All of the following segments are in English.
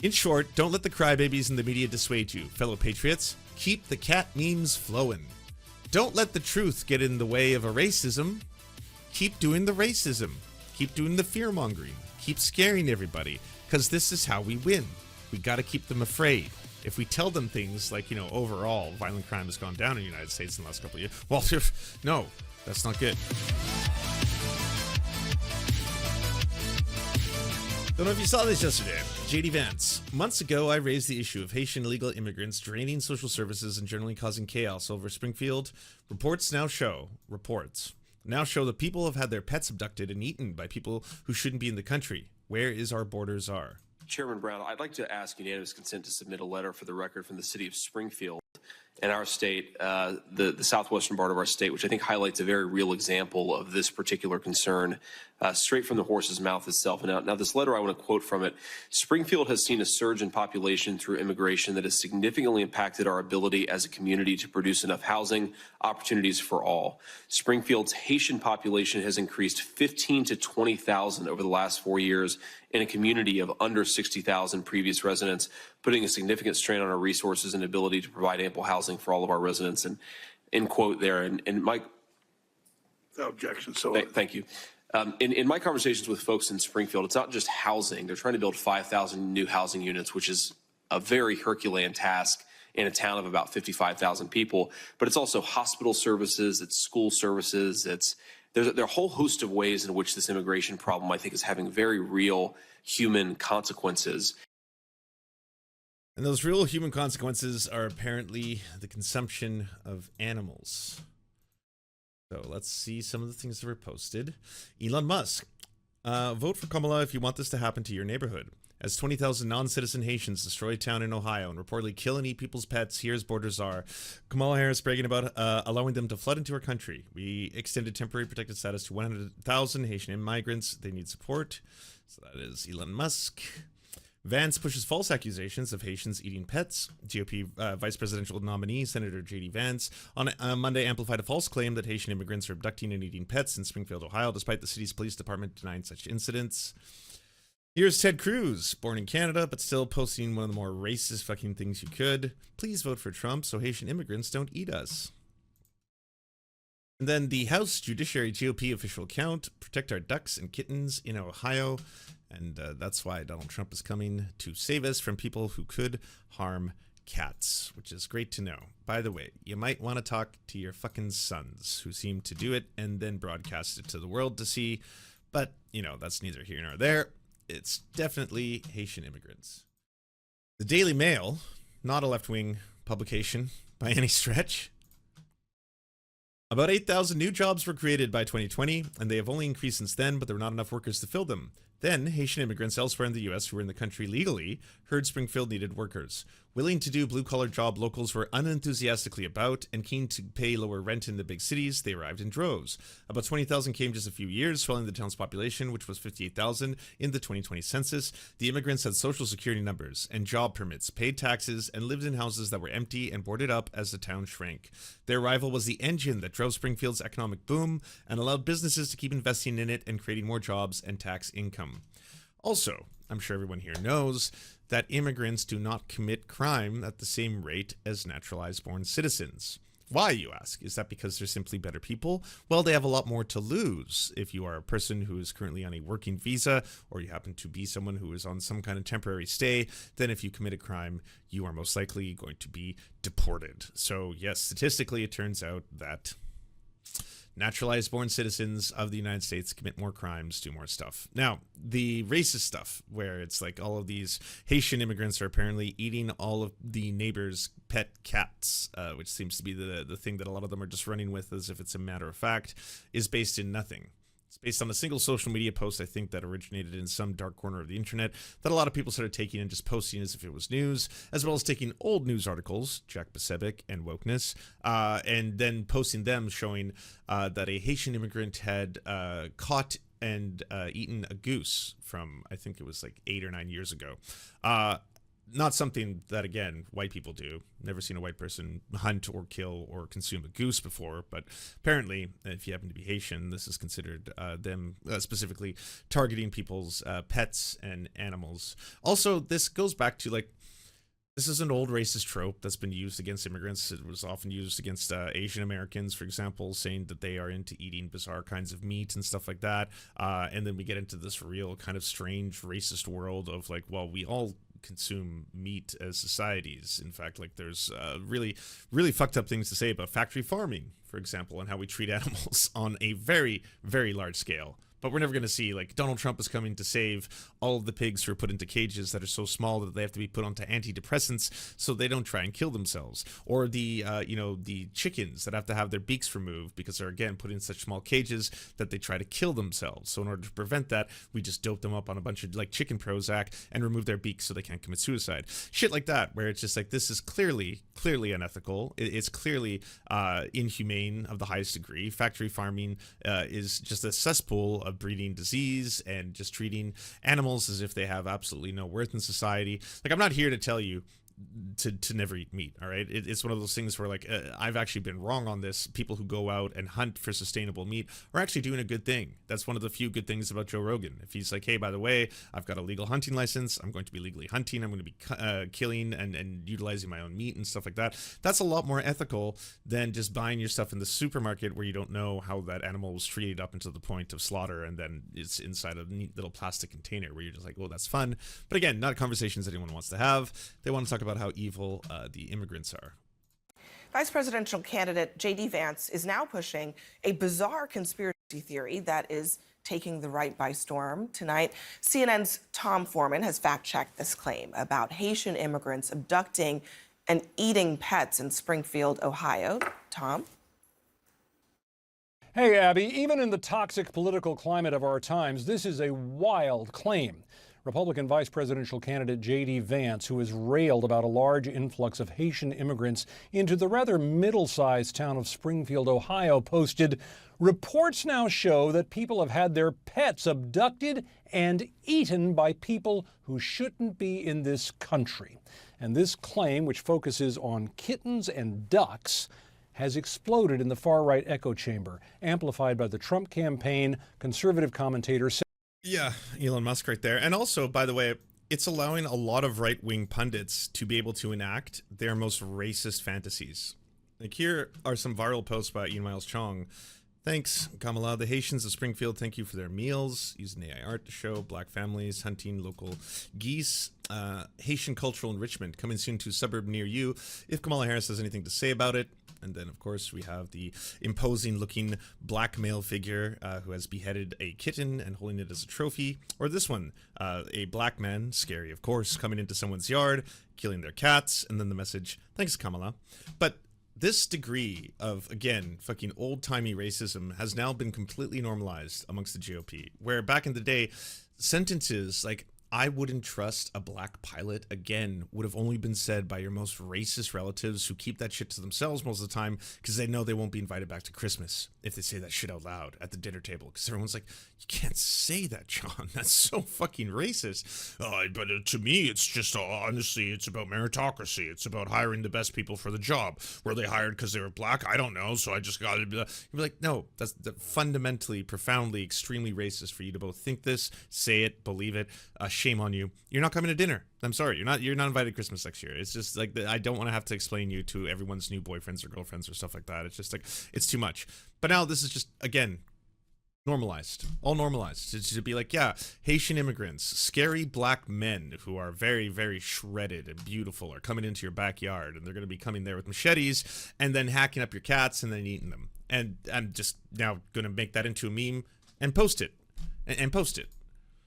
In short, don't let the crybabies in the media dissuade you. Fellow patriots, keep the cat memes flowing. Don't let the truth get in the way of a racism. Keep doing the racism. Keep doing the fear-mongering. Keep scaring everybody, because this is how we win. We got to keep them afraid. If we tell them things like, overall, violent crime has gone down in the United States in the last couple of years, well, no, that's not good. Don't know if you saw this yesterday. JD Vance. Months ago, I raised the issue of Haitian illegal immigrants draining social services and generally causing chaos over Springfield. Reports now show that people have had their pets abducted and eaten by people who shouldn't be in the country. Where is our borders are? Chairman Brown, I'd like to ask unanimous consent to submit a letter for the record from the city of Springfield and our state, the southwestern part of our state, which I think highlights a very real example of this particular concern, straight from the horse's mouth itself. Now, this letter, I want to quote from it. Springfield has seen a surge in population through immigration that has significantly impacted our ability as a community to produce enough housing opportunities for all. Springfield's Haitian population has increased 15 to 20,000 over the last 4 years in a community of under 60,000 previous residents, putting a significant strain on our resources and ability to provide ample housing for all of our residents. And end quote there. And Mike. No objection. So thank you. In my conversations with folks in Springfield, it's not just housing. They're trying to build 5,000 new housing units, which is a very Herculean task in a town of about 55,000 people. But it's also hospital services, it's school services, there are a whole host of ways in which this immigration problem, I think, is having very real human consequences. And those real human consequences are apparently the consumption of animals. So let's see some of the things that were posted. Elon Musk. Vote for Kamala if you want this to happen to your neighborhood. As 20,000 non-citizen Haitians destroy a town in Ohio and reportedly kill and eat people's pets, here's borders are. Kamala Harris bragging about allowing them to flood into our country. We extended temporary protected status to 100,000 Haitian migrants. They need support. So that is Elon Musk. Vance pushes false accusations of Haitians eating pets. GOP vice presidential nominee Senator J.D. Vance on Monday amplified a false claim that Haitian immigrants are abducting and eating pets in Springfield, Ohio, despite the city's police department denying such incidents. Here's Ted Cruz, born in Canada, but still posting one of the more racist fucking things you could. Please vote for Trump so Haitian immigrants don't eat us. And then the House Judiciary GOP official account, protect our ducks and kittens in Ohio. And that's why Donald Trump is coming to save us from people who could harm cats, which is great to know. By the way, you might want to talk to your fucking sons who seem to do it and then broadcast it to the world to see. But, that's neither here nor there. It's definitely Haitian immigrants. The Daily Mail, not a left-wing publication by any stretch. About 8,000 new jobs were created by 2020, and they have only increased since then, but there were not enough workers to fill them. Then, Haitian immigrants elsewhere in the U.S. who were in the country legally heard Springfield needed workers. Willing to do blue-collar job locals were unenthusiastically about and keen to pay lower rent in the big cities. They arrived in droves. About 20,000 came just a few years, swelling the town's population, which was 58,000 in the 2020 census. The immigrants had social security numbers and job permits, paid taxes, and lived in houses that were empty and boarded up as the town shrank. Their arrival was the engine that drove Springfield's economic boom and allowed businesses to keep investing in it and creating more jobs and tax income. Also, I'm sure everyone here knows that immigrants do not commit crime at the same rate as naturalized born citizens. Why, you ask? Is that because they're simply better people? Well, they have a lot more to lose. If you are a person who is currently on a working visa, or you happen to be someone who is on some kind of temporary stay, then if you commit a crime, you are most likely going to be deported. So yes, statistically, it turns out that naturalized born citizens of the United States commit more crimes, do more stuff. Now, the racist stuff, where it's like all of these Haitian immigrants are apparently eating all of the neighbors' pet cats, which seems to be the thing that a lot of them are just running with as if it's a matter of fact, is based in nothing. It's based on a single social media post, I think, that originated in some dark corner of the internet that a lot of people started taking and just posting as if it was news, as well as taking old news articles, Jack Pacevic and wokeness, and then posting them showing that a Haitian immigrant had caught and eaten a goose from, I think it was like 8 or 9 years ago. not something that, again, white people do. Never seen a white person hunt or kill or consume a goose before, but apparently, if you happen to be Haitian, this is considered them specifically targeting people's pets and animals. Also, this goes back to, like, this is an old racist trope that's been used against immigrants. It was often used against Asian Americans, for example, saying that they are into eating bizarre kinds of meat and stuff like that. And then we get into this real kind of strange racist world of like, well, we all consume meat as societies. In fact, like there's really, really fucked up things to say about factory farming, for example, and how we treat animals on a very, very large scale. But we're never going to see, like, Donald Trump is coming to save all of the pigs who are put into cages that are so small that they have to be put onto antidepressants so they don't try and kill themselves. Or the, the chickens that have to have their beaks removed because they're, again, put in such small cages that they try to kill themselves. So in order to prevent that, we just dope them up on a bunch of, like, chicken Prozac and remove their beaks so they can't commit suicide. Shit like that, where it's just like, this is clearly unethical. It's clearly inhumane of the highest degree. Factory farming is just a cesspool of breeding disease and just treating animals as if they have absolutely no worth in society. Like, I'm not here to tell you to never eat meat, all right? It's one of those things where, like, I've actually been wrong on this. People who go out and hunt for sustainable meat are actually doing a good thing. That's one of the few good things about Joe Rogan. If he's like, hey, by the way, I've got a legal hunting license, I'm going to be legally hunting, I'm going to be killing and utilizing my own meat and stuff like that, that's a lot more ethical than just buying your stuff in the supermarket where you don't know how that animal was treated up until the point of slaughter, and then it's inside a neat little plastic container where you're just like, oh, that's fun. But again, not conversations anyone wants to have. They want to talk about how evil the immigrants are. Vice presidential candidate J.D. Vance is now pushing a bizarre conspiracy theory that is taking the right by storm. Tonight, CNN's Tom Foreman has fact-checked this claim about Haitian immigrants abducting and eating pets in Springfield, Ohio. Tom? Hey, Abby, even in the toxic political climate of our times, this is a wild claim. Republican vice presidential candidate J.D. Vance, who has railed about a large influx of Haitian immigrants into the rather middle-sized town of Springfield, Ohio, posted, "Reports now show that people have had their pets abducted and eaten by people who shouldn't be in this country." And this claim, which focuses on kittens and ducks, has exploded in the far-right echo chamber, amplified by the Trump campaign. Conservative commentators. Yeah, Elon Musk right there. And also, by the way, it's allowing a lot of right-wing pundits to be able to enact their most racist fantasies. Like, here are some viral posts by Ian Miles Chong. Thanks, Kamala. The Haitians of Springfield, thank you for their meals. Using AI art to show black families hunting local geese. Haitian cultural enrichment coming soon to a suburb near you. If Kamala Harris has anything to say about it. And then, of course, we have the imposing-looking black male figure who has beheaded a kitten and holding it as a trophy. Or this one, a black man, scary, of course, coming into someone's yard, killing their cats, and then the message, thanks, Kamala. But this degree of, again, fucking old-timey racism has now been completely normalized amongst the GOP, where back in the day, sentences like, I wouldn't trust a black pilot again would have only been said by your most racist relatives who keep that shit to themselves most of the time because they know they won't be invited back to Christmas if they say that shit out loud at the dinner table, because everyone's like, you can't say that, John. That's so fucking racist. But to me, it's just, honestly, it's about meritocracy. It's about hiring the best people for the job. Were they hired because they were black? I don't know, so I just got to be like, no, that's fundamentally, profoundly, extremely racist for you to both think this, say it, believe it. Shame on you. You're not coming to dinner. I'm sorry. You're not invited to Christmas next year. It's just like, I don't want to have to explain you to everyone's new boyfriends or girlfriends or stuff like that. It's just like, it's too much. But now this is just, again, normalized. All normalized. To be like, yeah, Haitian immigrants, scary black men who are very, very shredded and beautiful are coming into your backyard, and they're going to be coming there with machetes and then hacking up your cats and then eating them. And I'm just now going to make that into a meme and post it. And post it.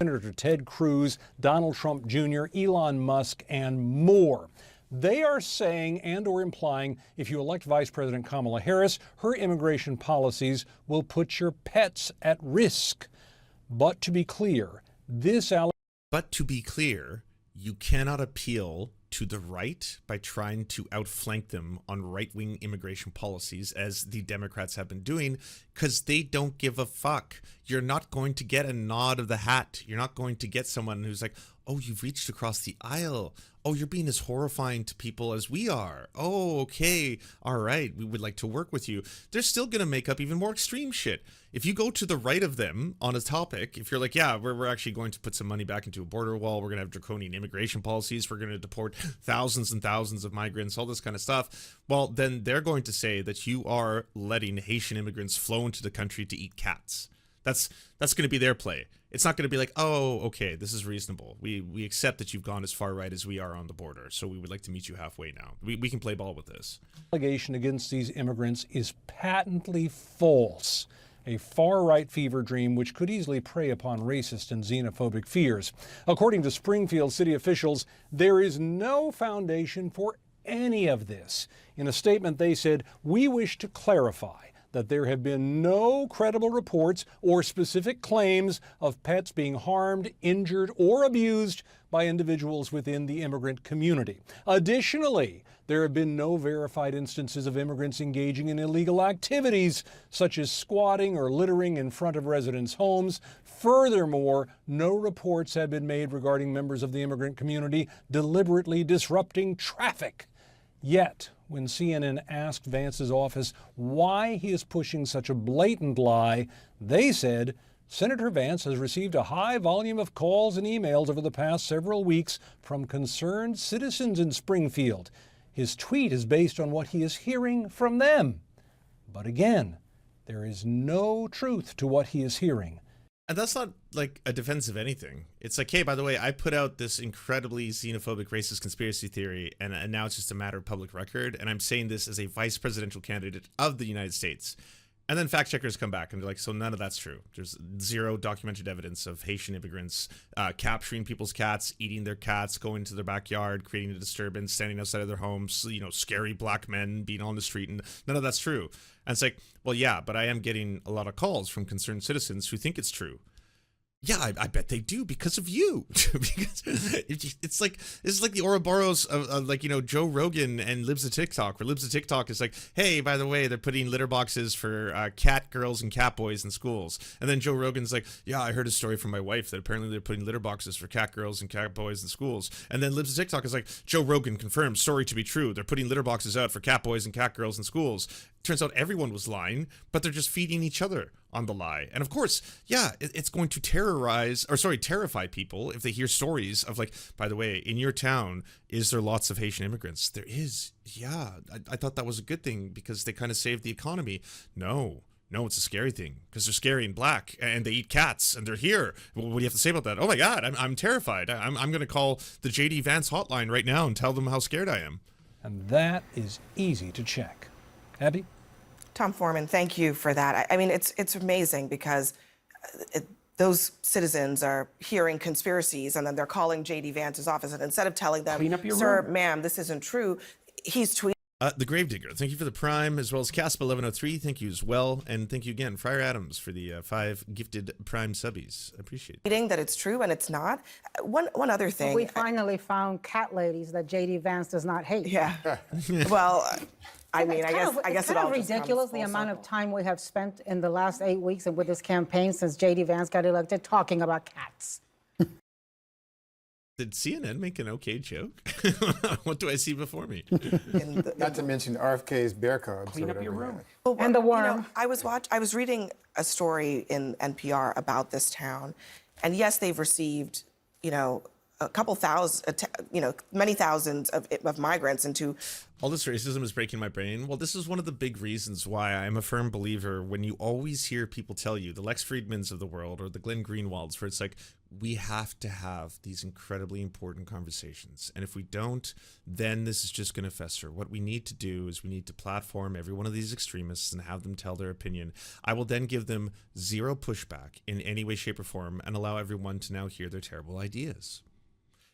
Senator Ted Cruz, Donald Trump Jr., Elon Musk, and more. They are saying and or implying if you elect Vice President Kamala Harris, her immigration policies will put your pets at risk. But to be clear, you cannot appeal to the right by trying to outflank them on right-wing immigration policies, as the Democrats have been doing, because they don't give a fuck. You're not going to get a nod of the hat. You're not going to get someone who's like, Oh, you've reached across the aisle. Oh, you're being as horrifying to people as we are. Oh, okay. All right. We would like to work with you. They're still going to make up even more extreme shit. If you go to the right of them on a topic, if you're like, yeah, we're actually going to put some money back into a border wall. We're going to have draconian immigration policies. We're going to deport thousands and thousands of migrants, all this kind of stuff. Well, then they're going to say that you are letting Haitian immigrants flow into the country to eat cats. That's going to be their play. It's not going to be like, oh, okay, this is reasonable. We accept that you've gone as far right as we are on the border, so we would like to meet you halfway now. We can play ball with this. Allegation against these immigrants is patently false. A far-right fever dream which could easily prey upon racist and xenophobic fears. According to Springfield city officials, there is no foundation for any of this. In a statement, they said, "We wish to clarify that there have been no credible reports or specific claims of pets being harmed, injured, or abused by individuals within the immigrant community. Additionally, there have been no verified instances of immigrants engaging in illegal activities, such as squatting or littering in front of residents' homes. Furthermore, no reports have been made regarding members of the immigrant community deliberately disrupting traffic." Yet, when CNN asked Vance's office why he is pushing such a blatant lie, they said Senator Vance has received a high volume of calls and emails over the past several weeks from concerned citizens in Springfield. His tweet is based on what he is hearing from them. But again, there is no truth to what he is hearing. And that's not like a defense of anything. It's like, hey, by the way, I put out this incredibly xenophobic racist conspiracy theory, and now it's just a matter of public record. And I'm saying this as a vice presidential candidate of the United States. And then fact checkers come back and they're like, so none of that's true. There's zero documented evidence of Haitian immigrants capturing people's cats, eating their cats, going to their backyard, creating a disturbance, standing outside of their homes, scary black men being on the street. And none of that's true. And it's like, well, yeah, but I am getting a lot of calls from concerned citizens who think it's true. Yeah, I bet they do because of you. Because it's like the Ouroboros of Joe Rogan and Libs of TikTok, where Libs of TikTok is like, hey, by the way, they're putting litter boxes for cat girls and cat boys in schools, and then Joe Rogan's like, yeah, I heard a story from my wife that apparently they're putting litter boxes for cat girls and cat boys in schools, and then Libs of TikTok is like, Joe Rogan confirmed story to be true. They're putting litter boxes out for cat boys and cat girls in schools. Turns out everyone was lying, but they're just feeding each other on the lie. And of course, yeah, it's going to terrify people if they hear stories of like, by the way, in your town, is there lots of Haitian immigrants? There is. Yeah, I thought that was a good thing because they kind of saved the economy. No, it's a scary thing because they're scary and black and they eat cats and they're here. What do you have to say about that? Oh my God, I'm terrified. I'm going to call the JD Vance hotline right now and tell them how scared I am. And that is easy to check. Abby? Tom Foreman, thank you for that. I mean, it's amazing because those citizens are hearing conspiracies and then they're calling J.D. Vance's office, and instead of telling them, sir, ma'am, this isn't true, he's tweeting. The Gravedigger, thank you for the Prime, as well as Caspa1103, thank you as well. And thank you again, Friar Adams, for the 5 gifted Prime subbies. I appreciate it. That it's true and it's not. One other thing. We finally found cat ladies that J.D. Vance does not hate. Yeah. Well, I mean, I guess it all just ridiculous the amount of time we have spent in the last 8 weeks and with this campaign since J.D. Vance got elected talking about cats. Did CNN make an okay joke? What do I see before me? Not to mention RFK's bear cubs. Clean up your room. Well, And the worm. I was reading a story in NPR about this town, and yes, they've received, a couple thousand, many thousands of migrants into. All this racism is breaking my brain. Well, this is one of the big reasons why I'm a firm believer when you always hear people tell you, the Lex Friedmans of the world or the Glenn Greenwalds, where it's like, we have to have these incredibly important conversations. And if we don't, then this is just going to fester. What we need to do is we need to platform every one of these extremists and have them tell their opinion. I will then give them zero pushback in any way, shape, or form and allow everyone to now hear their terrible ideas.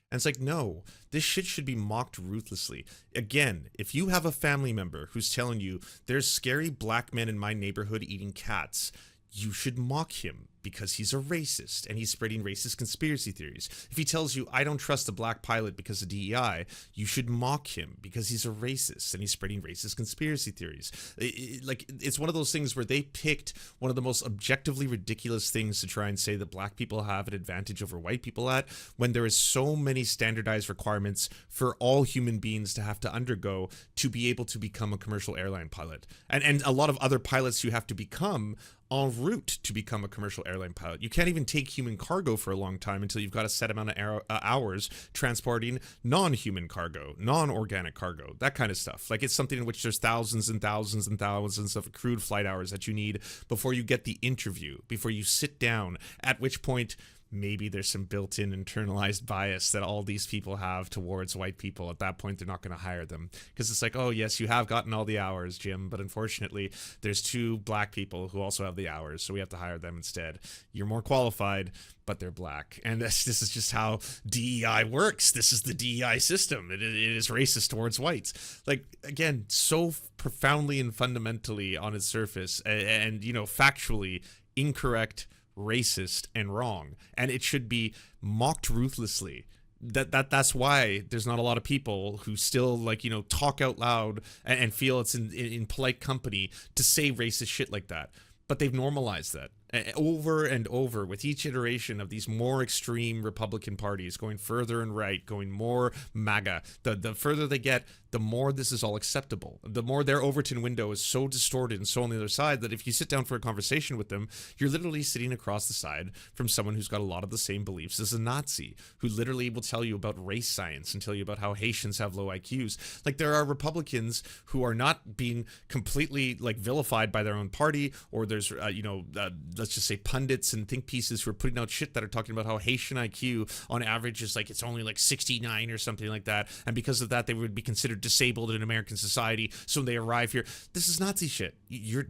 And it's like, no, this shit should be mocked ruthlessly. Again, if you have a family member who's telling you there's scary black men in my neighborhood eating cats, you should mock him because he's a racist and he's spreading racist conspiracy theories. If he tells you, I don't trust a black pilot because of DEI, you should mock him because he's a racist and he's spreading racist conspiracy theories. It's one of those things where they picked one of the most objectively ridiculous things to try and say that black people have an advantage over white people at, when there is so many standardized requirements for all human beings to have to undergo to be able to become a commercial airline pilot. And a lot of other pilots you have to become en route to become a commercial airline pilot. You can't even take human cargo for a long time until you've got a set amount of hours transporting non-human cargo, non-organic cargo, that kind of stuff. Like, it's something in which there's thousands and thousands and thousands of accrued flight hours that you need before you get the interview, before you sit down, at which point maybe there's some built-in internalized bias that all these people have towards white people. At that point, they're not going to hire them because it's like, oh yes, you have gotten all the hours, Jim, but unfortunately there's 2 black people who also have the hours, so we have to hire them instead. You're more qualified, but they're black. And this is just how DEI works. This is the DEI system. It is racist towards whites. Like, again, so profoundly and fundamentally on its surface and factually incorrect, racist, and wrong, and it should be mocked ruthlessly. That's why there's not a lot of people who still talk out loud and feel it's in polite company to say racist shit like that. But they've normalized that over and over with each iteration of these more extreme Republican parties going further and right, going more MAGA. The further they get, the more this is all acceptable. The more their Overton window is so distorted and so on the other side that if you sit down for a conversation with them, you're literally sitting across the side from someone who's got a lot of the same beliefs as a Nazi, who literally will tell you about race science and tell you about how Haitians have low IQs. Like, there are Republicans who are not being completely vilified by their own party, or there's let's just say pundits and think pieces who are putting out shit that are talking about how Haitian IQ on average is it's only 69 or something like that, and because of that they would be considered disabled in American society, so when they arrive here. This is Nazi shit. You're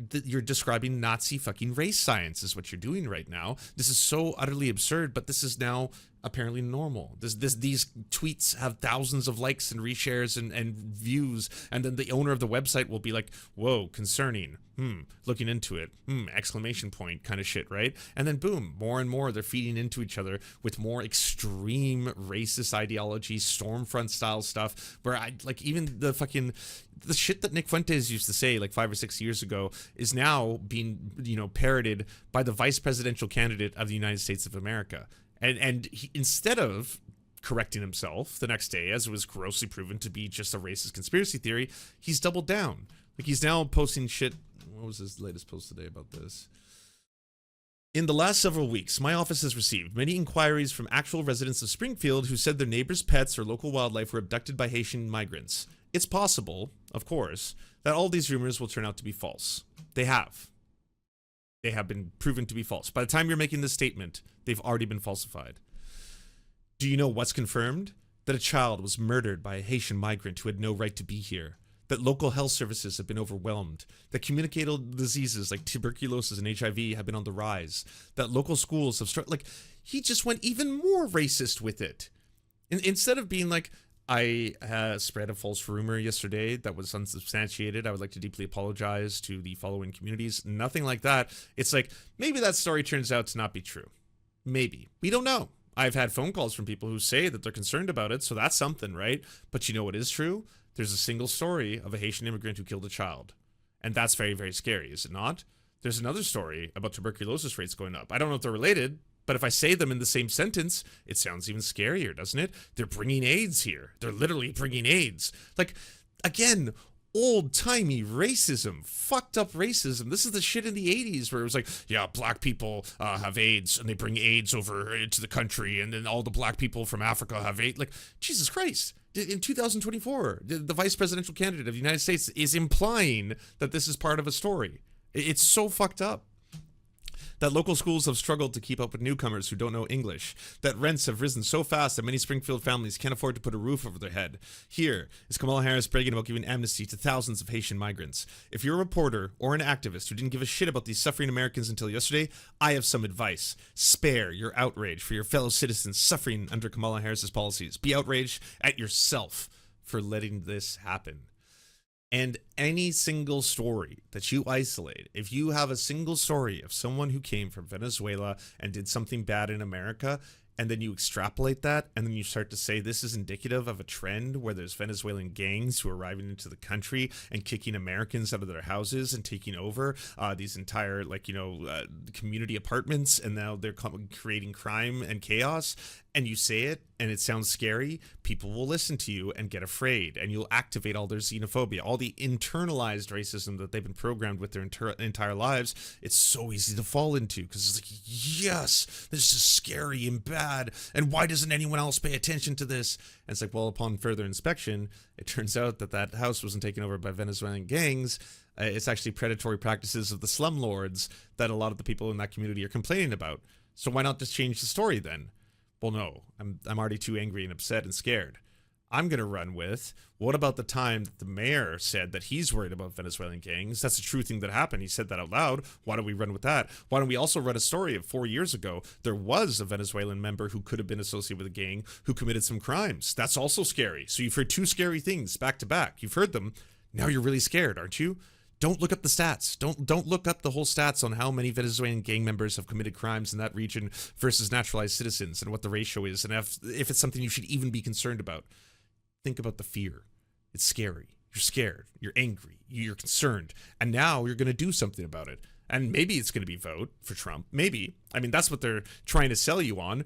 describing Nazi fucking race science is what you're doing right now. This is so utterly absurd, but this is now apparently normal. These tweets have thousands of likes and reshares and views, and then the owner of the website will be like, whoa, concerning, looking into it, exclamation point kind of shit, right? And then boom, more and more they're feeding into each other with more extreme racist ideology, Stormfront style stuff, where even the shit that Nick Fuentes used to say 5 or 6 years ago is now being parroted by the vice presidential candidate of the United States of America. And he, instead of correcting himself the next day, as it was grossly proven to be just a racist conspiracy theory, he's doubled down. He's now posting shit. What was his latest post today about this? In the last several weeks, my office has received many inquiries from actual residents of Springfield who said their neighbors' pets or local wildlife were abducted by Haitian migrants. It's possible, of course, that all these rumors will turn out to be false. They have. They have been proven to be false. By the time you're making this statement, they've already been falsified. Do you know what's confirmed? That a child was murdered by a Haitian migrant who had no right to be here. That local health services have been overwhelmed. That communicable diseases like tuberculosis and HIV have been on the rise. That local schools have started... he just went even more racist with it. Instead of being I spread a false rumor yesterday that was unsubstantiated. I would like to deeply apologize to the following communities. Nothing like that. It's maybe that story turns out to not be true. Maybe. We don't know. I've had phone calls from people who say that they're concerned about it, so that's something, right? But you know what is true? There's a single story of a Haitian immigrant who killed a child. And that's very, very scary, is it not? There's another story about tuberculosis rates going up. I don't know if they're related, but if I say them in the same sentence, it sounds even scarier, doesn't it? They're bringing AIDS here. They're literally bringing AIDS. Again, old-timey racism, fucked up racism. This is the shit in the 80s where it was yeah, black people have AIDS and they bring AIDS over into the country, and then all the black people from Africa have AIDS. Jesus Christ. In 2024, the vice presidential candidate of the United States is implying that this is part of a story. It's so fucked up. That local schools have struggled to keep up with newcomers who don't know English. That rents have risen so fast that many Springfield families can't afford to put a roof over their head. Here is Kamala Harris bragging about giving amnesty to thousands of Haitian migrants. If you're a reporter or an activist who didn't give a shit about these suffering Americans until yesterday, I have some advice. Spare your outrage for your fellow citizens suffering under Kamala Harris's policies. Be outraged at yourself for letting this happen. And any single story that you isolate, if you have a single story of someone who came from Venezuela and did something bad in America, and then you extrapolate that, and then you start to say this is indicative of a trend where there's Venezuelan gangs who are arriving into the country and kicking Americans out of their houses and taking over these entire, community apartments, and now they're creating crime and chaos, and you say it, and it sounds scary, people will listen to you and get afraid, and you'll activate all their xenophobia, all the internalized racism that they've been programmed with their entire lives. It's so easy to fall into, because it's like, yes, this is scary and bad, and why doesn't anyone else pay attention to this? And it's like, well, upon further inspection, it turns out that that house wasn't taken over by Venezuelan gangs. It's actually predatory practices of the slumlords that a lot of the people in that community are complaining about. So why not just change the story then? Well, no, I'm already too angry and upset and scared. I'm going to run with, what about the time that the mayor said that he's worried about Venezuelan gangs? That's a true thing that happened. He said that out loud. Why don't we run with that? Why don't we also run a story of 4 years ago, there was a Venezuelan member who could have been associated with a gang who committed some crimes. That's also scary. So you've heard two scary things back to back. You've heard them. Now you're really scared, aren't you? Don't look up the stats. Don't look up the whole stats on how many Venezuelan gang members have committed crimes in that region versus naturalized citizens and what the ratio is, and if it's something you should even be concerned about. Think about the fear. It's scary. You're scared. You're angry. You're concerned. And now you're going to do something about it. And maybe it's going to be vote for Trump. Maybe. I mean, that's what they're trying to sell you on.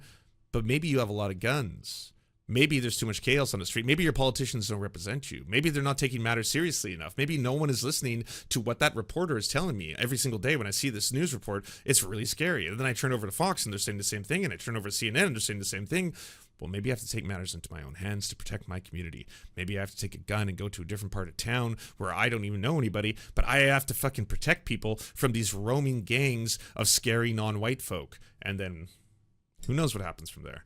But maybe you have a lot of guns. Maybe there's too much chaos on the street. Maybe your politicians don't represent you. Maybe they're not taking matters seriously enough. Maybe no one is listening to what that reporter is telling me every single day when I see this news report. It's really scary. And then I turn over to Fox and they're saying the same thing. And I turn over to CNN and they're saying the same thing. Well, maybe I have to take matters into my own hands to protect my community. Maybe I have to take a gun and go to a different part of town where I don't even know anybody, but I have to fucking protect people from these roaming gangs of scary non-white folk. And then who knows what happens from there.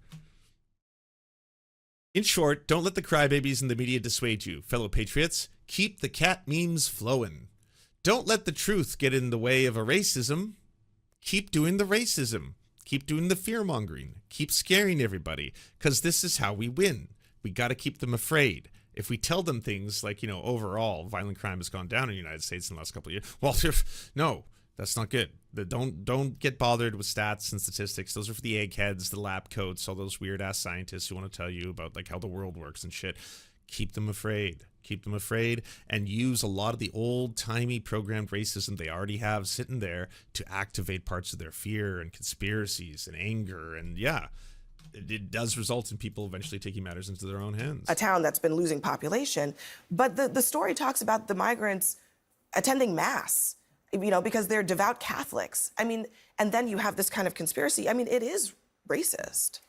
In short, don't let the crybabies in the media dissuade you. Fellow patriots, keep the cat memes flowing. Don't let the truth get in the way of a racism. Keep doing the racism. Keep doing the fear-mongering. Keep scaring everybody, because this is how we win. We got to keep them afraid. If we tell them things like, overall, violent crime has gone down in the United States in the last couple of years, well, no, that's not good. Don't get bothered with stats and statistics. Those are for the eggheads, the lab coats, all those weird-ass scientists who want to tell you about how the world works and shit. Keep them afraid. Keep them afraid, and use a lot of the old-timey programmed racism they already have sitting there to activate parts of their fear and conspiracies and anger. And yeah, it does result in people eventually taking matters into their own hands. A town that's been losing population. But the story talks about the migrants attending mass, because they're devout Catholics. I mean, and then you have this kind of conspiracy. I mean, it is racist.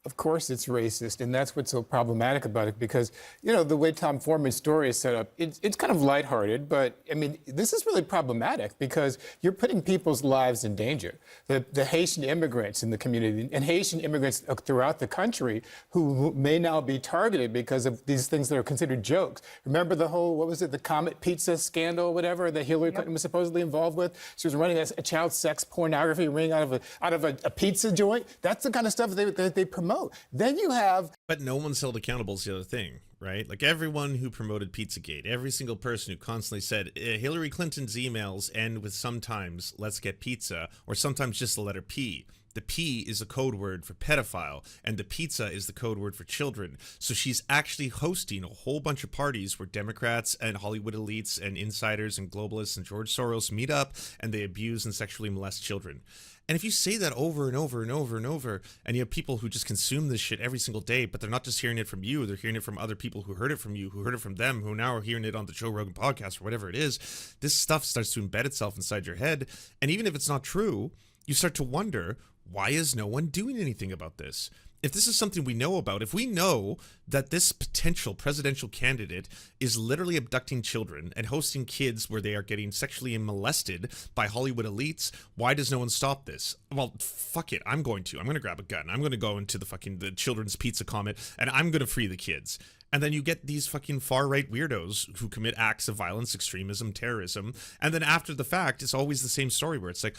Of course it's racist, and that's what's so problematic about it, because, the way Tom Foreman's story is set up, it's kind of lighthearted, but, I mean, this is really problematic because you're putting people's lives in danger. The Haitian immigrants in the community and Haitian immigrants throughout the country who may now be targeted because of these things that are considered jokes. Remember the whole, the Comet Pizza scandal or whatever that Hillary Clinton was supposedly involved with? She was running a child sex pornography ring out of a pizza joint. That's the kind of stuff that they promote. Then you have... But no one's held accountable is the other thing, right? Like everyone who promoted Pizzagate, every single person who constantly said Hillary Clinton's emails end with sometimes let's get pizza, or sometimes just the letter P. The P is a code word for pedophile, and the pizza is the code word for children. So she's actually hosting a whole bunch of parties where Democrats and Hollywood elites and insiders and globalists and George Soros meet up and they abuse and sexually molest children. And if you say that over and over and over and over, and you have people who just consume this shit every single day, but they're not just hearing it from you, they're hearing it from other people who heard it from you, who heard it from them, who now are hearing it on the Joe Rogan podcast or whatever it is, this stuff starts to embed itself inside your head. And even if it's not true, you start to wonder, why is no one doing anything about this? If this is something we know about, if we know that this potential presidential candidate is literally abducting children and hosting kids where they are getting sexually molested by Hollywood elites, why does no one stop this? Well, fuck it. I'm going to grab a gun. I'm going to go into the children's pizza comet and I'm going to free the kids. And then you get these fucking far-right weirdos who commit acts of violence, extremism, terrorism. And then after the fact, it's always the same story where it's like,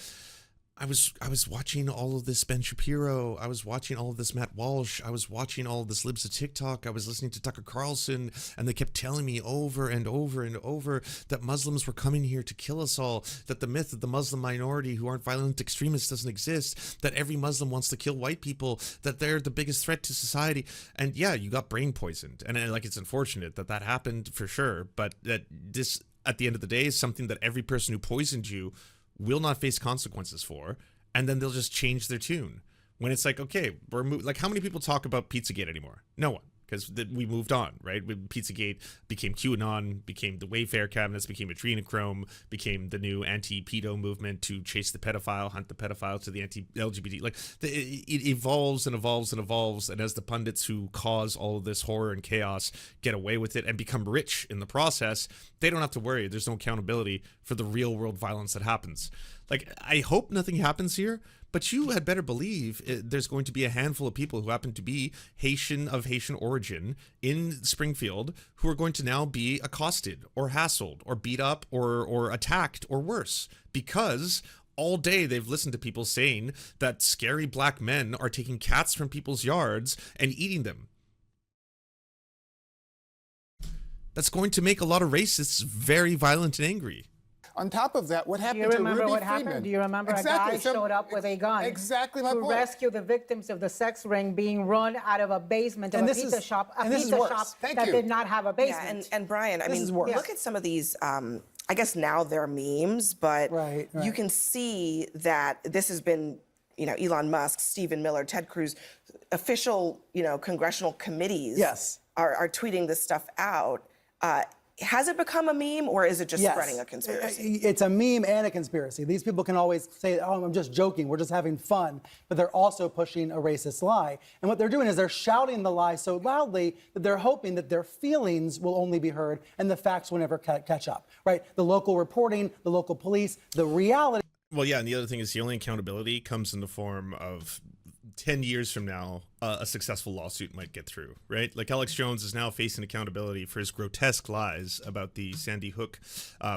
I was watching all of this Ben Shapiro. I was watching all of this Matt Walsh. I was watching all of this Libs of TikTok. I was listening to Tucker Carlson, and they kept telling me over and over and over that Muslims were coming here to kill us all, that the myth of the Muslim minority who aren't violent extremists doesn't exist, that every Muslim wants to kill white people, that they're the biggest threat to society. And yeah, you got brain poisoned. And like, it's unfortunate that that happened for sure, but that this, at the end of the day, is something that every person who poisoned you will not face consequences for, and then they'll just change their tune. When it's like, okay, we're like, how many people talk about Pizzagate anymore? No one, because we moved on, right? Pizzagate became QAnon, became the Wayfair cabinets, became adrenochrome, became the new anti-pedo movement to chase the pedophile, hunt the pedophile, to the anti-LGBT. Like, it evolves and evolves and evolves, and as the pundits who cause all of this horror and chaos get away with it and become rich in the process, they don't have to worry. There's no accountability for the real world violence that happens. Like, I hope nothing happens here, but you had better believe there's going to be a handful of people who happen to be of Haitian origin in Springfield who are going to now be accosted or hassled or beat up or attacked or worse, because all day they've listened to people saying that scary black men are taking cats from people's yards and eating them. That's going to make a lot of racists very violent and angry. On top of that, what happened to Ruby remember what Freeman? happened? Do you remember Exactly. a guy showed up with a gun Exactly my to point. rescue the victims of the sex ring being run out of a basement of And a this pizza is- shop, and this is worse. Thank that you. did not have a Yeah, basement. and Brian, I This mean, is worse. look at some of these, I guess now they're memes, but Right, right. you can see that this has been, Elon Musk, Stephen Miller, Ted Cruz, official, congressional committees Yes. are tweeting this stuff out. Has it become a meme, or is it just Yes. spreading a conspiracy? It's a meme and a conspiracy. These people can always say, oh, I'm just joking, we're just having fun, but they're also pushing a racist lie. And what they're doing is they're shouting the lie so loudly that they're hoping that their feelings will only be heard and the facts will never catch up, right? The local reporting, the local police, the reality. Well, yeah, and the other thing is the only accountability comes in the form of 10 years from now, a successful lawsuit might get through, right? Like, Alex Jones is now facing accountability for his grotesque lies about the Sandy Hook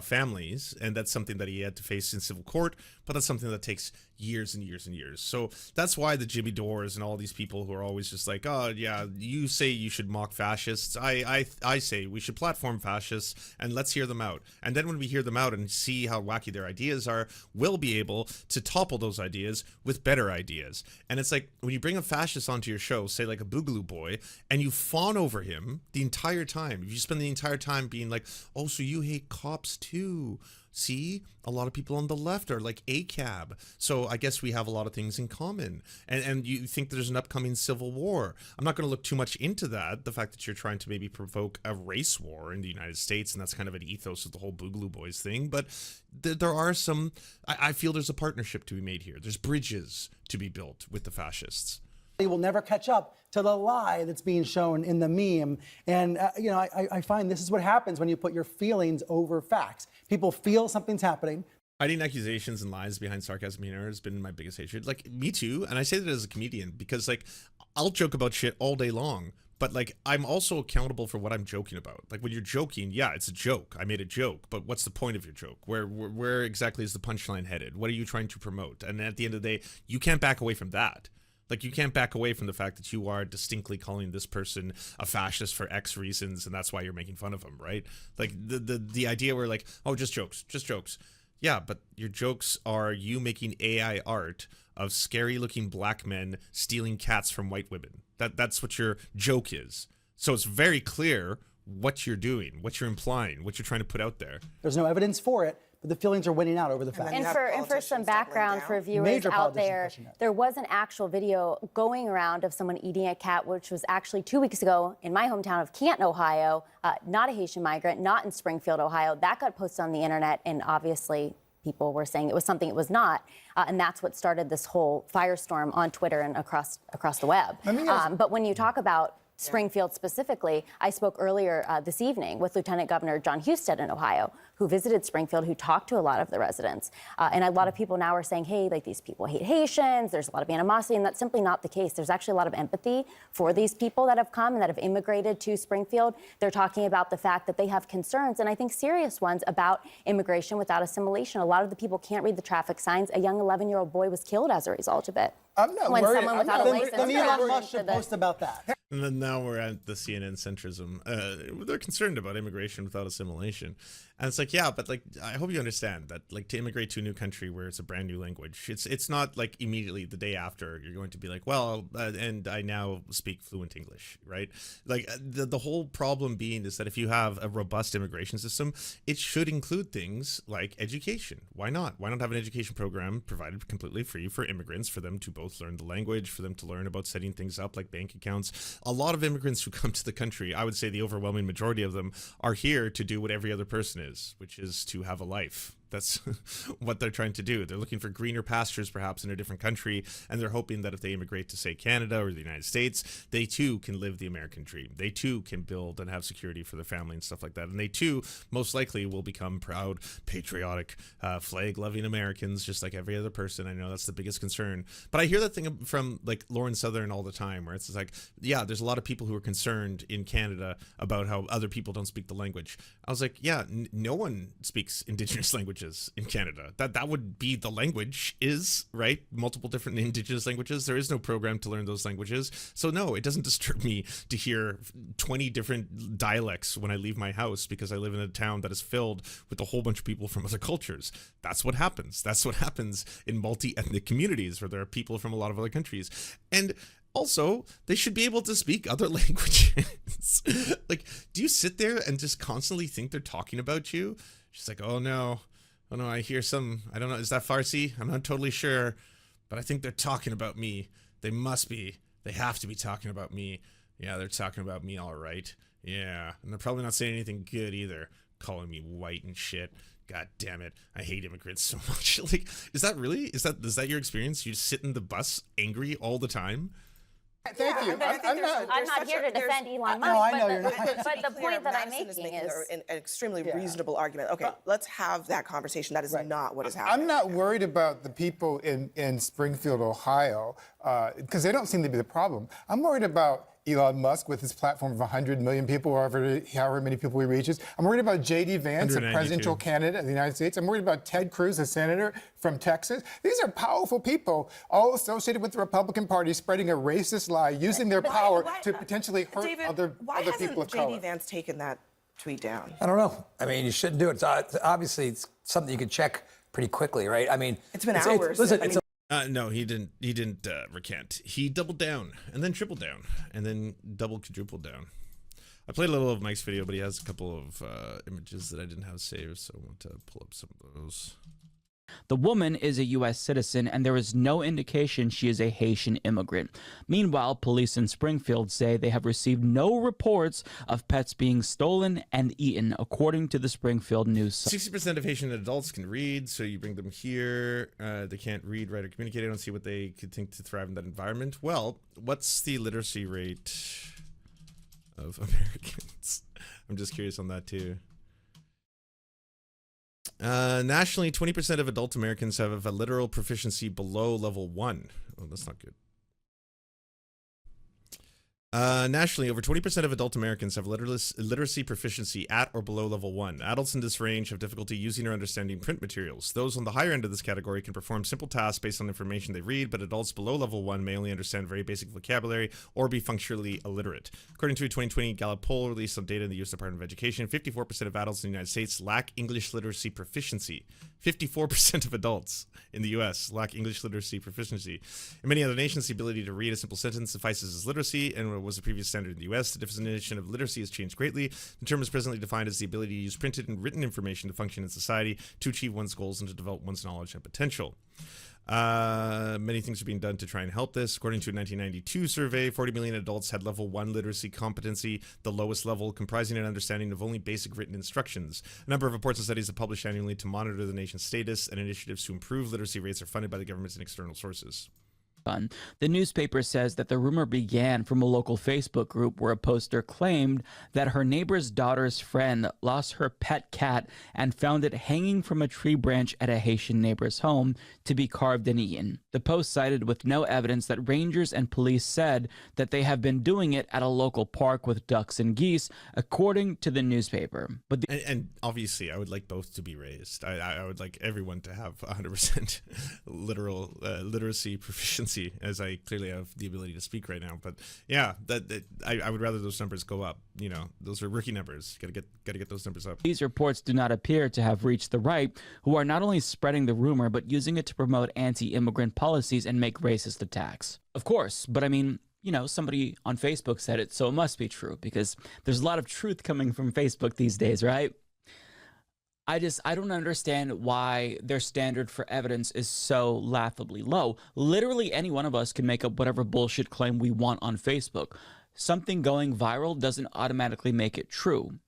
families, and that's something that he had to face in civil court, but that's something that takes years and years and years. So that's why the Jimmy Dores and all these people who are always just like, oh yeah, you say you should mock fascists, I say we should platform fascists, and let's hear them out. And then when we hear them out and see how wacky their ideas are, we'll be able to topple those ideas with better ideas. And it's like, when you bring a fascist onto your show, say like a Boogaloo Boy, and you fawn over him the entire time, if you spend the entire time being like, oh, so you hate cops too. See, a lot of people on the left are like ACAB, so I guess we have a lot of things in common. And you think there's an upcoming civil war. I'm not going to look too much into that, the fact that you're trying to maybe provoke a race war in the United States, and that's kind of an ethos of the whole Boogaloo Boys thing. But there are some, I feel there's a partnership to be made here. There's bridges to be built with the fascists. Will never catch up to the lie that's being shown in the meme. And, I find this is what happens when you put your feelings over facts. People feel something's happening. Hiding accusations and lies behind sarcasm and humor has been my biggest hatred. Like, me too. And I say that as a comedian because, like, I'll joke about shit all day long. But, like, I'm also accountable for what I'm joking about. Like, when you're joking, yeah, it's a joke. I made a joke. But what's the point of your joke? Where exactly is the punchline headed? What are you trying to promote? And at the end of the day, you can't back away from that. Like, you can't back away from the fact that you are distinctly calling this person a fascist for X reasons, and that's why you're making fun of him, right? Like, the idea where, like, oh, just jokes. Yeah, but your jokes are you making AI art of scary-looking black men stealing cats from white women. That's what your joke is. So it's very clear what you're doing, what you're implying, what you're trying to put out there. There's no evidence for it, but the feelings are winning out over the facts. then And have for some politicians background doubling for down. viewers Major out politicians there, pushing it. there was an actual video going around of someone eating a cat, which was actually 2 weeks ago in my hometown of Canton, Ohio, not a Haitian migrant, not in Springfield, Ohio. That got posted on the internet, and obviously people were saying it was something it was not. And that's what started this whole firestorm on Twitter and across the web. But when you talk about Springfield specifically. I spoke earlier this evening with Lieutenant Governor John Husted in Ohio, who visited Springfield, who talked to a lot of the residents. And a lot of people now are saying, hey, like these people hate Haitians, there's a lot of animosity, and that's simply not the case. There's actually a lot of empathy for these people that have come and that have immigrated to Springfield. They're talking about the fact that they have concerns, and I think serious ones, about immigration without assimilation. A lot of the people can't read the traffic signs. A young 11-year-old boy was killed as a result of it. I'm not When worried. someone without a license Then crashed Elon Musk into should the- post about that. And then now we're at the CNN centrism. They're concerned about immigration without assimilation. And it's like, yeah, but like, I hope you understand that, like, to immigrate to a new country where it's a brand new language, it's not like immediately the day after you're going to be like, well, and I now speak fluent English, right? Like, the whole problem being is that if you have a robust immigration system, it should include things like education. Why not? Why not have an education program provided completely free for immigrants, for them to both learn the language, for them to learn about setting things up like bank accounts? A lot of immigrants who come to the country, I would say the overwhelming majority of them, are here to do what every other person is, which is to have a life. That's what they're trying to do. They're looking for greener pastures, perhaps in a different country, and they're hoping that if they immigrate to, say, Canada or the United States, they too can live the American dream. They too can build and have security for their family and stuff like that. And they too, most likely, will become proud, patriotic, flag-loving Americans, just like every other person. I know that's the biggest concern. But I hear that thing from, like, Lauren Southern all the time, where it's like, yeah, there's a lot of people who are concerned in Canada about how other people don't speak the language. I was like, yeah, no one speaks Indigenous languages in Canada. That would be the language, is, right? Multiple different Indigenous languages. There is no program to learn those languages. So no, it doesn't disturb me to hear 20 different dialects when I leave my house, because I live in a town that is filled with a whole bunch of people from other cultures. That's what happens. That's what happens in multi-ethnic communities where there are people from a lot of other countries. And also, they should be able to speak other languages. Like, do you sit there and just constantly think they're talking about you? She's like, oh no, I hear some, I don't know, is that Farsi? I'm not totally sure, but I think they're talking about me. They have to be talking about me. Yeah, they're talking about me, all right. Yeah, and they're probably not saying anything good either, calling me white and shit. God damn it, I hate immigrants so much. Like, is that your experience? You sit in the bus angry all the time? Thank you. I'm not here to defend Elon Musk. No, I know you're not. But the point that I'm Madison making is an extremely reasonable argument. Okay, let's have that conversation. That is not what is happening. I'm not worried about the people in Springfield, Ohio, because they don't seem to be the problem. I'm worried about Elon Musk with his platform of 100 million people, however many people he reaches. I'm worried about J.D. Vance, a presidential candidate of the United States. I'm worried about Ted Cruz, a senator from Texas. These are powerful people, all associated with the Republican Party, spreading a racist lie, using their power to potentially hurt David, other people of color. J.D. Vance taken that tweet down? I don't know. I mean, you shouldn't do it. Obviously, it's something you can check pretty quickly, right? I mean, it's been hours. No, he didn't recant. He doubled down and then tripled down and then double quadrupled down. I played a little of Mike's video, but he has a couple of images that I didn't have saved, so I want to pull up some of those. The woman is a U.S. citizen, and there is no indication she is a Haitian immigrant. Meanwhile, police in Springfield say they have received no reports of pets being stolen and eaten, according to the Springfield News. 60% of Haitian adults can read, so you bring them here. They can't read, write, or communicate. I don't see what they could think to thrive in that environment. Well, what's the literacy rate of Americans? I'm just curious on that, too. Nationally, 20% of adult Americans have a literal proficiency below level 1. Oh, that's not good. Nationally, over 20% of adult Americans have literacy proficiency at or below level 1. Adults in this range have difficulty using or understanding print materials. Those on the higher end of this category can perform simple tasks based on information they read, but adults below level 1 may only understand very basic vocabulary or be functionally illiterate. According to a 2020 Gallup poll released on data in the U.S. Department of Education, 54% of adults in the United States lack English literacy proficiency. 54% of adults in the U.S. lack English literacy proficiency. In many other nations, the ability to read a simple sentence suffices as literacy, and was the previous standard in the U.S. The definition of literacy has changed greatly. The term is presently defined as the ability to use printed and written information to function in society, to achieve one's goals, and to develop one's knowledge and potential. Many things are being done to try and help this. According to a 1992 survey, 40 million adults had level 1 literacy competency, the lowest level, comprising an understanding of only basic written instructions. A number of reports and studies are published annually to monitor the nation's status, and initiatives to improve literacy rates are funded by the government and external sources. The newspaper says that the rumor began from a local Facebook group where a poster claimed that her neighbor's daughter's friend lost her pet cat and found it hanging from a tree branch at a Haitian neighbor's home to be carved and eaten. The post cited with no evidence that rangers and police said that they have been doing it at a local park with ducks and geese, according to the newspaper. But and obviously, I would like both to be raised. I would like everyone to have 100% literacy proficiency, as I clearly have the ability to speak right now. But yeah, I would rather those numbers go up. You know, those are rookie numbers. Gotta get those numbers up. These reports do not appear to have reached the right, who are not only spreading the rumor, but using it to promote anti-immigrant policies and make racist attacks. Of course, but I mean, you know, somebody on Facebook said it, so it must be true, because there's a lot of truth coming from Facebook these days, right? I don't understand why their standard for evidence is so laughably low. Literally any one of us can make up whatever bullshit claim we want on Facebook. Something going viral doesn't automatically make it true.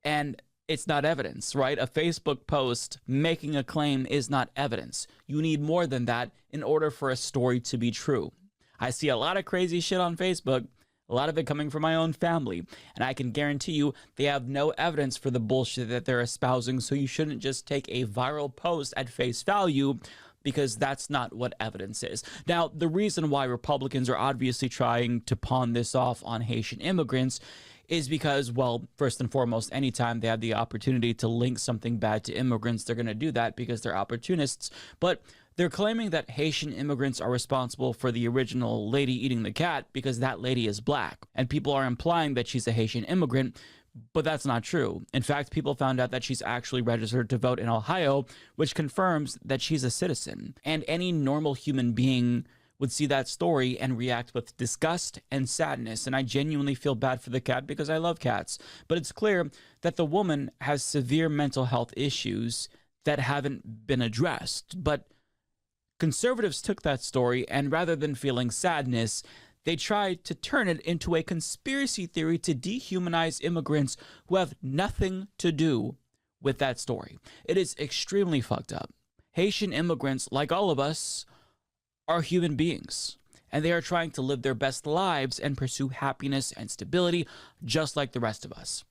And it's not evidence, right? A Facebook post making a claim is not evidence. You need more than that in order for a story to be true. I see a lot of crazy shit on Facebook, a lot of it coming from my own family, and I can guarantee you they have no evidence for the bullshit that they're espousing, so you shouldn't just take a viral post at face value, because that's not what evidence is. Now, the reason why Republicans are obviously trying to pawn this off on Haitian immigrants is because, well, first and foremost, anytime they have the opportunity to link something bad to immigrants, they're going to do that because they're opportunists. But they're claiming that Haitian immigrants are responsible for the original lady eating the cat because that lady is black. And people are implying that she's a Haitian immigrant, but that's not true. In fact, people found out that she's actually registered to vote in Ohio, which confirms that she's a citizen. And any normal human being would see that story and react with disgust and sadness. And I genuinely feel bad for the cat because I love cats. But it's clear that the woman has severe mental health issues that haven't been addressed. But conservatives took that story, and rather than feeling sadness, they tried to turn it into a conspiracy theory to dehumanize immigrants who have nothing to do with that story. It is extremely fucked up. Haitian immigrants, like all of us, are human beings, and they are trying to live their best lives and pursue happiness and stability just like the rest of us.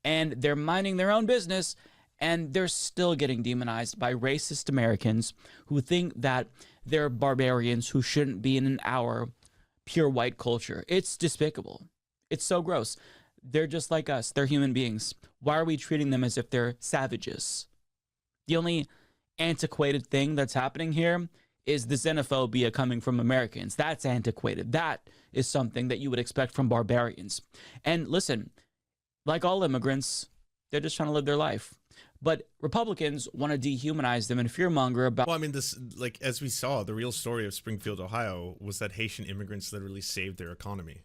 And they're minding their own business, and they're still getting demonized by racist Americans who think that they're barbarians who shouldn't be in our pure white culture. It's despicable. It's so gross. They're just like us. They're human beings. Why are we treating them as if they're savages? The only antiquated thing that's happening here is the xenophobia coming from Americans. That's antiquated. That is something that you would expect from barbarians. And listen, like all immigrants, they're just trying to live their life. But Republicans want to dehumanize them and fearmonger about... Well, I mean, this, like, as we saw, the real story of Springfield, Ohio, was that Haitian immigrants literally saved their economy.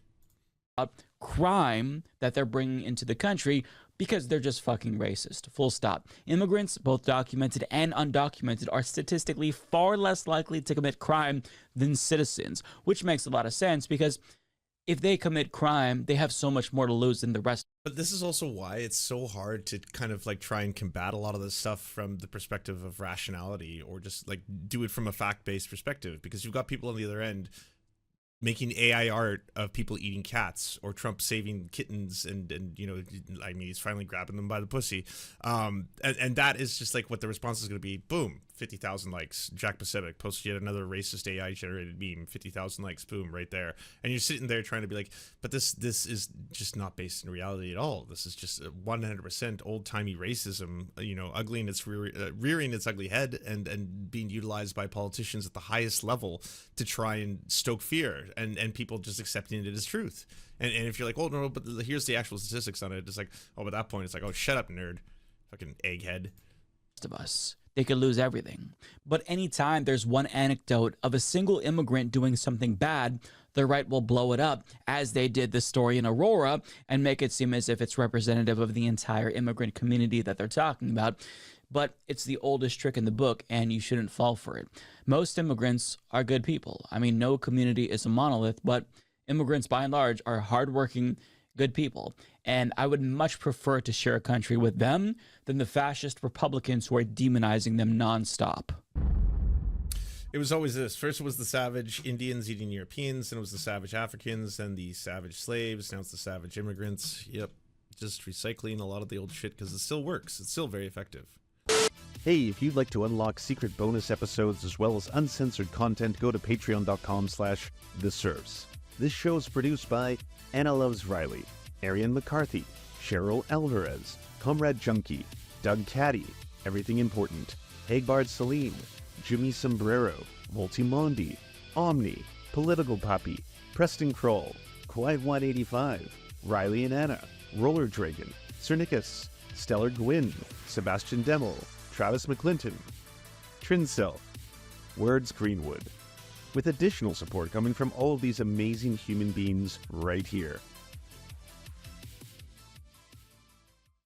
Crime that they're bringing into the country because they're just fucking racist. Full stop. Immigrants, both documented and undocumented, are statistically far less likely to commit crime than citizens, which makes a lot of sense because if they commit crime, they have so much more to lose than the rest. But this is also why it's so hard to kind of like try and combat a lot of this stuff from the perspective of rationality, or just like do it from a fact-based perspective, because you've got people on the other end making AI art of people eating cats, or Trump saving kittens, and you know, I mean, he's finally grabbing them by the pussy. And that is just like what the response is going to be. Boom, 50,000 likes. Jack Pacific posted yet another racist AI generated meme, 50,000 likes, boom, right there. And you're sitting there trying to be like, but this is just not based in reality at all. This is just 100% old-timey racism, you know, ugly in its rearing its ugly head, and being utilized by politicians at the highest level to try and stoke fear. And people just accepting it as truth. And if you're like, oh, no, but here's the actual statistics on it, it's like, oh, by that point, it's like, oh, shut up, nerd. Fucking egghead. Of us, they could lose everything. But anytime there's one anecdote of a single immigrant doing something bad, the right will blow it up, as they did the story in Aurora, and make it seem as if it's representative of the entire immigrant community that they're talking about. But it's the oldest trick in the book, and you shouldn't fall for it. Most immigrants are good people. I mean, no community is a monolith, but immigrants, by and large, are hardworking, good people. And I would much prefer to share a country with them than the fascist Republicans who are demonizing them nonstop. It was always this. First it was the savage Indians eating Europeans, then it was the savage Africans, then the savage slaves, now it's the savage immigrants. Yep, just recycling a lot of the old shit because it still works. It's still very effective. Hey, if you'd like to unlock secret bonus episodes as well as uncensored content, go to patreon.com/The Serfs. This show is produced by Anna Loves Riley, Arian McCarthy, Cheryl Alvarez, Comrade Junkie, Doug Caddy, Everything Important, Hagbard Celine, Jimmy Sombrero, Voltimondi, Omni, Political Poppy, Preston Kroll, Quiet 185, Riley and Anna, Roller Dragon, Cernicus, Stellar Gwyn, Sebastian Demel, Travis McClinton, Trincel, Words Greenwood, with additional support coming from all of these amazing human beings right here.